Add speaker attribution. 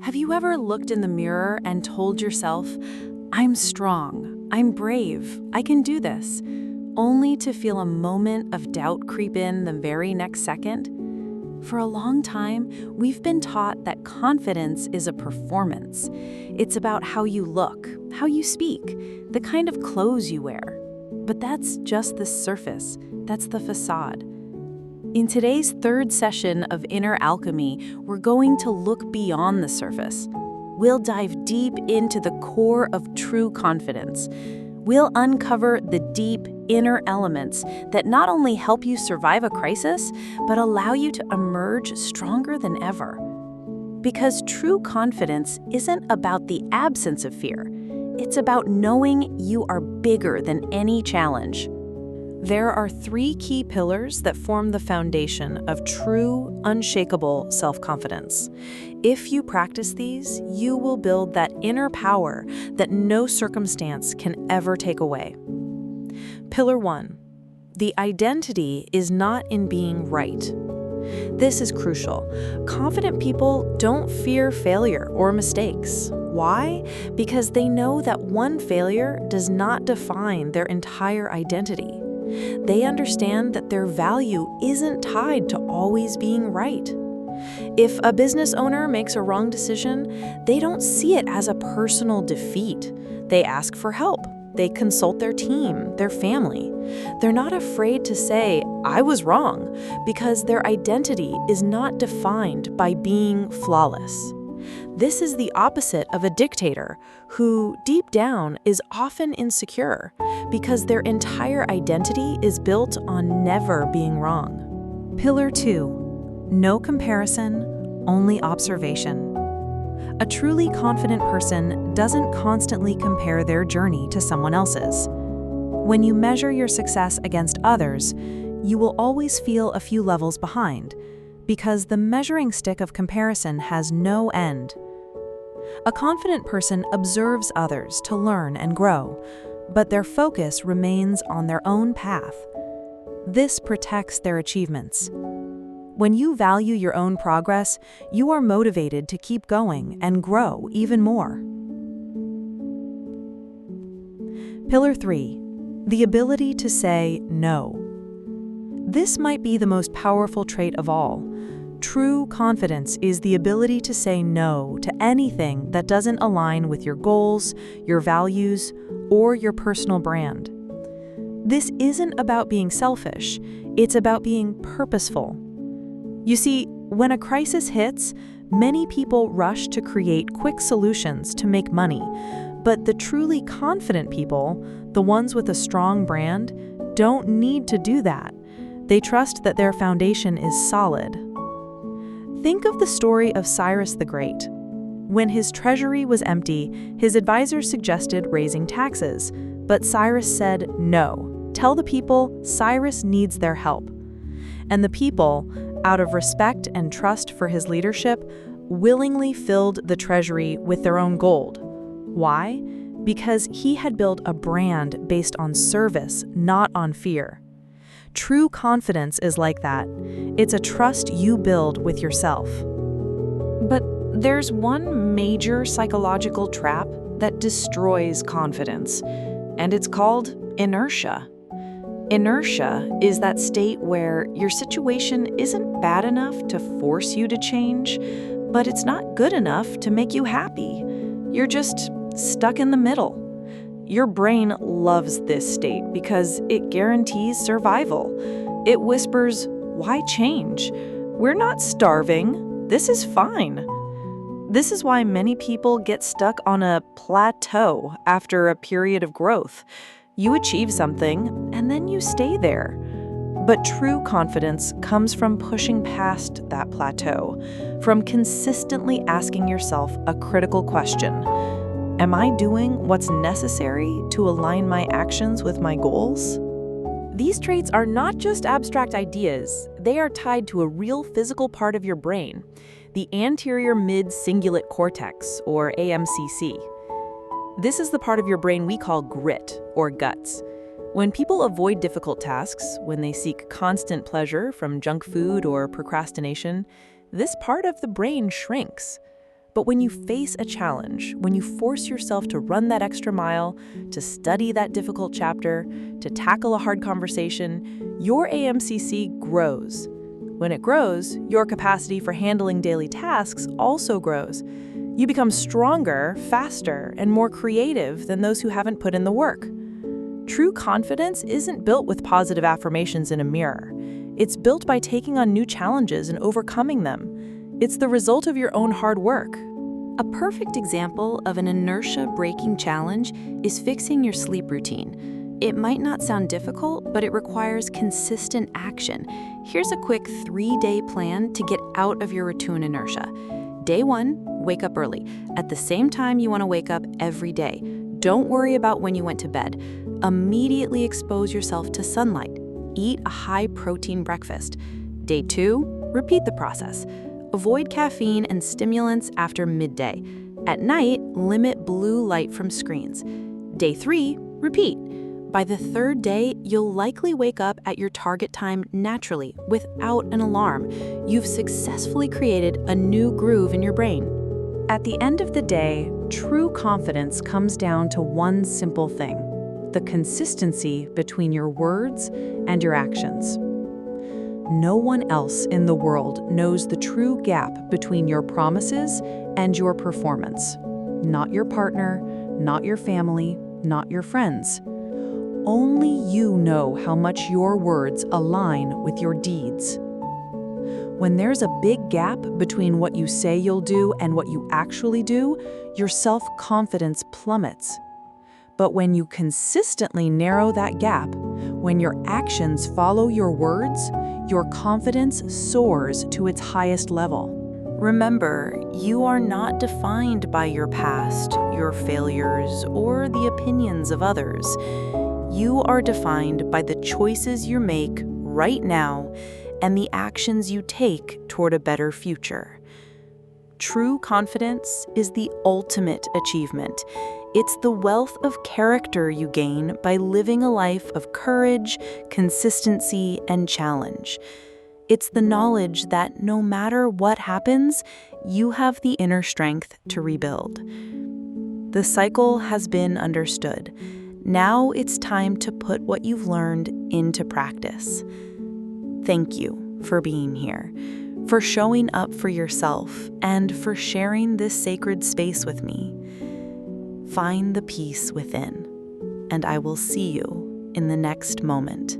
Speaker 1: Have you ever looked in the mirror and told yourself, I'm strong, I'm brave, I can do this, only to feel a moment of doubt creep in the very next second? For a long time, we've been taught that confidence is a performance. It's about how you look, how you speak, the kind of clothes you wear. But that's just the surface, that's the facade. In today's third session of Inner Alchemy, we're going to look beyond the surface. We'll dive deep into the core of true confidence. We'll uncover the deep inner elements that not only help you survive a crisis, but allow you to emerge stronger than ever. Because true confidence isn't about the absence of fear. It's about knowing you are bigger than any challenge. There are three key pillars that form the foundation of true, unshakable self-confidence. If you practice these, you will build that inner power that no circumstance can ever take away. Pillar 1. The identity is not in being right. This is crucial. Confident people don't fear failure or mistakes. Why? Because they know that one failure does not define their entire identity. They understand that their value isn't tied to always being right. If a business owner makes a wrong decision, they don't see it as a personal defeat. They ask for help. They consult their team, their family. They're not afraid to say, I was wrong, because their identity is not defined by being flawless. This is the opposite of a dictator who, deep down, is often insecure because their entire identity is built on never being wrong. Pillar 2. No comparison, only observation. A truly confident person doesn't constantly compare their journey to someone else's. When you measure your success against others, you will always feel a few levels behind, because the measuring stick of comparison has no end. A confident person observes others to learn and grow, but their focus remains on their own path. This protects their achievements. When you value your own progress, you are motivated to keep going and grow even more. Pillar 3. The ability to say no. This might be the most powerful trait of all. True confidence is the ability to say no to anything that doesn't align with your goals, your values, or your personal brand. This isn't about being selfish, it's about being purposeful. You see, when a crisis hits, many people rush to create quick solutions to make money, but the truly confident people, the ones with a strong brand, don't need to do that. They trust that their foundation is solid. Think of the story of Cyrus the Great. When his treasury was empty, his advisors suggested raising taxes, but Cyrus said no. Tell the people Cyrus needs their help. And the people, out of respect and trust for his leadership, willingly filled the treasury with their own gold. Why? Because he had built a brand based on service, not on fear. True confidence is like that. It's a trust you build with yourself. But there's one major psychological trap that destroys confidence, and it's called inertia. Inertia is that state where your situation isn't bad enough to force you to change, but it's not good enough to make you happy. You're just stuck in the middle. Your brain loves this state because it guarantees survival. It whispers, why change? We're not starving. This is fine. This is why many people get stuck on a plateau after a period of growth. You achieve something, and then you stay there. But true confidence comes from pushing past that plateau, from consistently asking yourself a critical question. Am I doing what's necessary to align my actions with my goals? These traits are not just abstract ideas, they are tied to a real physical part of your brain, the anterior mid-cingulate cortex, or AMCC. This is the part of your brain we call grit, or guts. When people avoid difficult tasks, when they seek constant pleasure from junk food or procrastination, this part of the brain shrinks.
Speaker 2: But when you face a challenge, when you force yourself to run that extra mile, to study that difficult chapter, to tackle a hard conversation, your AMCC grows. When it grows, your capacity for handling daily tasks also grows. You become stronger, faster, and more creative than those who haven't put in the work. True confidence isn't built with positive affirmations in a mirror. It's built by taking on new challenges and overcoming them. It's the result of your own hard work.
Speaker 1: A perfect example of an inertia-breaking challenge is fixing your sleep routine. It might not sound difficult, but it requires consistent action. Here's a quick 3-day plan to get out of your routine inertia. Day 1, wake up early. At the same time you want to wake up every day. Don't worry about when you went to bed. Immediately expose yourself to sunlight. Eat a high-protein breakfast. Day 2, repeat the process. Avoid caffeine and stimulants after midday. At night, limit blue light from screens. Day 3, repeat. By the 3rd day, you'll likely wake up at your target time naturally, without an alarm. You've successfully created a new groove in your brain. At the end of the day, true confidence comes down to one simple thing: the consistency between your words and your actions. No one else in the world knows the true gap between your promises and your performance. Not your partner, not your family, not your friends. Only you know how much your words align with your deeds. When there's a big gap between what you say you'll do and what you actually do, your self-confidence plummets. But when you consistently narrow that gap, when your actions follow your words, your confidence soars to its highest level. Remember, you are not defined by your past, your failures, or the opinions of others. You are defined by the choices you make right now and the actions you take toward a better future. True confidence is the ultimate achievement. It's the wealth of character you gain by living a life of courage, consistency, and challenge. It's the knowledge that no matter what happens, you have the inner strength to rebuild. The cycle has been understood. Now it's time to put what you've learned into practice. Thank you for being here, for showing up for yourself, and for sharing this sacred space with me. Find the peace within, and I will see you in the next moment.